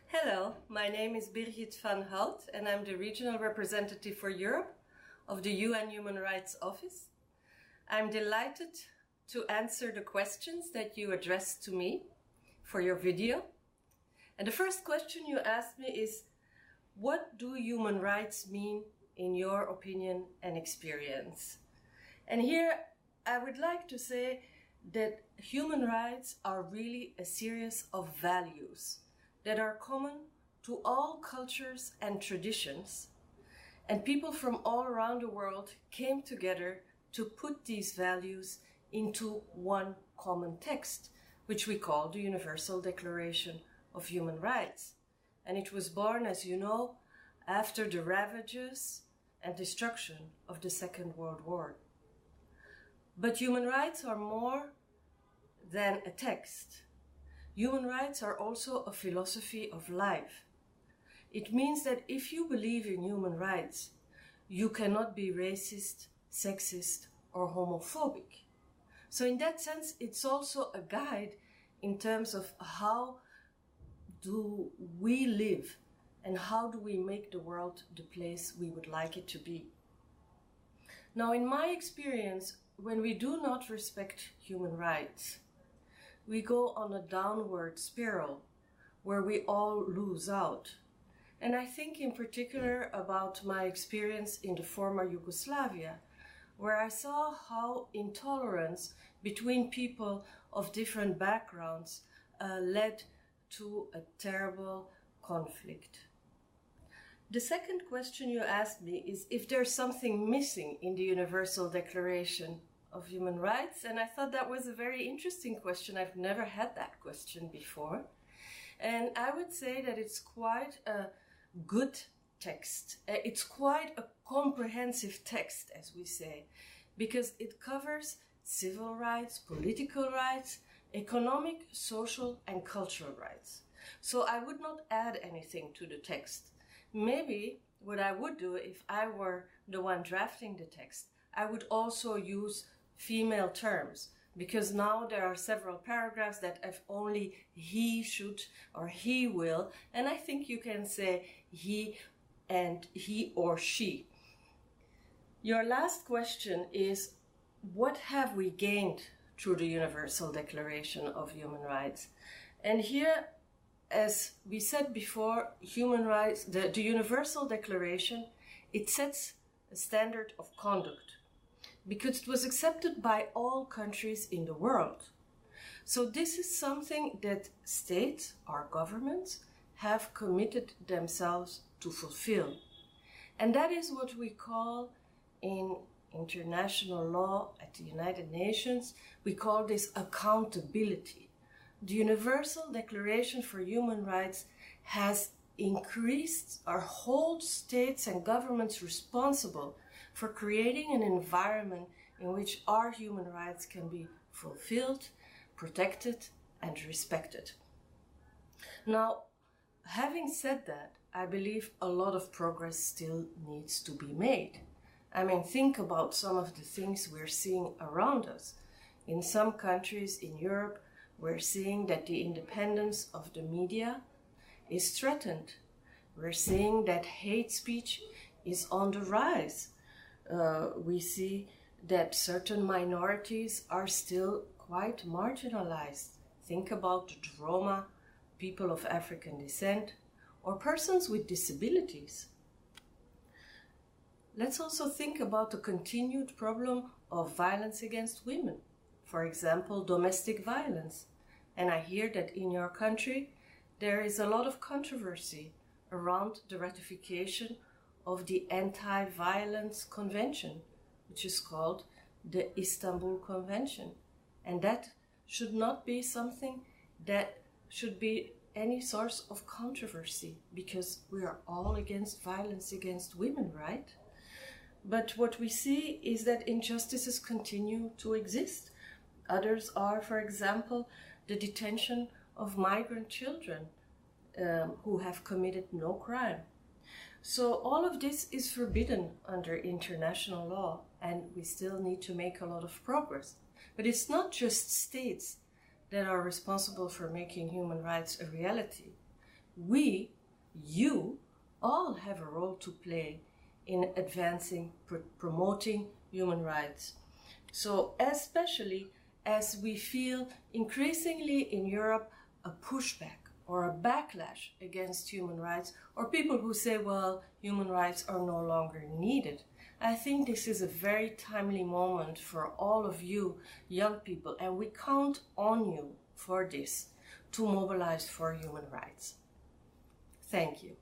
Hello, my name is Birgit Van Hout and I'm the Regional Representative for Europe of the UN Human Rights Office. I'm delighted to answer the questions that you addressed to me for your video. And the first question you asked me is, what do human rights mean in your opinion and experience? And here I would like to say that human rights are really a series of values that are common to all cultures and traditions, and people from all around the world came together to put these values into one common text, which we call the Universal Declaration of Human Rights. And it was born, as you know, after the ravages and destruction of the Second World War. But human rights are more than a text. Human rights are also a philosophy of life. It means that if you believe in human rights, you cannot be racist, sexist, or homophobic. So in that sense, it's also a guide in terms of how do we live and how do we make the world the place we would like it to be. Now, in my experience, when we do not respect human rights, we go on a downward spiral where we all lose out. And I think in particular about my experience in the former Yugoslavia, where I saw how intolerance between people of different backgrounds led to a terrible conflict. The second question you asked me is if there's something missing in the Universal Declaration of Human Rights, and I thought that was a very interesting question. I've never had that question before. And I would say that it's quite a good text. It's quite a comprehensive text, as we say, because it covers civil rights, political rights, economic, social, and cultural rights. So I would not add anything to the text. Maybe what I would do if I were the one drafting the text, I would also use female terms, because now there are several paragraphs that have only he should or he will, and I think you can say he and he or she. Your last question is, what have we gained through the Universal Declaration of Human Rights? And here, as we said before, human rights, the Universal Declaration, it sets a standard of conduct, because it was accepted by all countries in the world. So this is something that states or governments have committed themselves to fulfill. And that is what we call in international law at the United Nations, we call this accountability. The Universal Declaration for Human Rights has increased or holds states and governments responsible for creating an environment in which our human rights can be fulfilled, protected, and respected. Now, having said that, I believe a lot of progress still needs to be made. I mean, think about some of the things we're seeing around us. In some countries in Europe, we're seeing that the independence of the media is threatened. We're seeing that hate speech is on the rise. We see that certain minorities are still quite marginalized. Think about the Roma, people of African descent, or persons with disabilities. Let's also think about the continued problem of violence against women. For example, domestic violence. And I hear that in your country there is a lot of controversy around the ratification of the Anti-Violence Convention, which is called the Istanbul Convention. And that should not be something that should be any source of controversy, because we are all against violence against women, right? But what we see is that injustices continue to exist. Others are, for example, the detention of migrant children who have committed no crime. So all of this is forbidden under international law, and we still need to make a lot of progress. But it's not just states that are responsible for making human rights a reality. you all have a role to play in advancing, promoting human rights. So especially as we feel increasingly in Europe a pushback or a backlash against human rights, or people who say, well, human rights are no longer needed. I think this is a very timely moment for all of you young people, and we count on you for this, to mobilize for human rights. Thank you.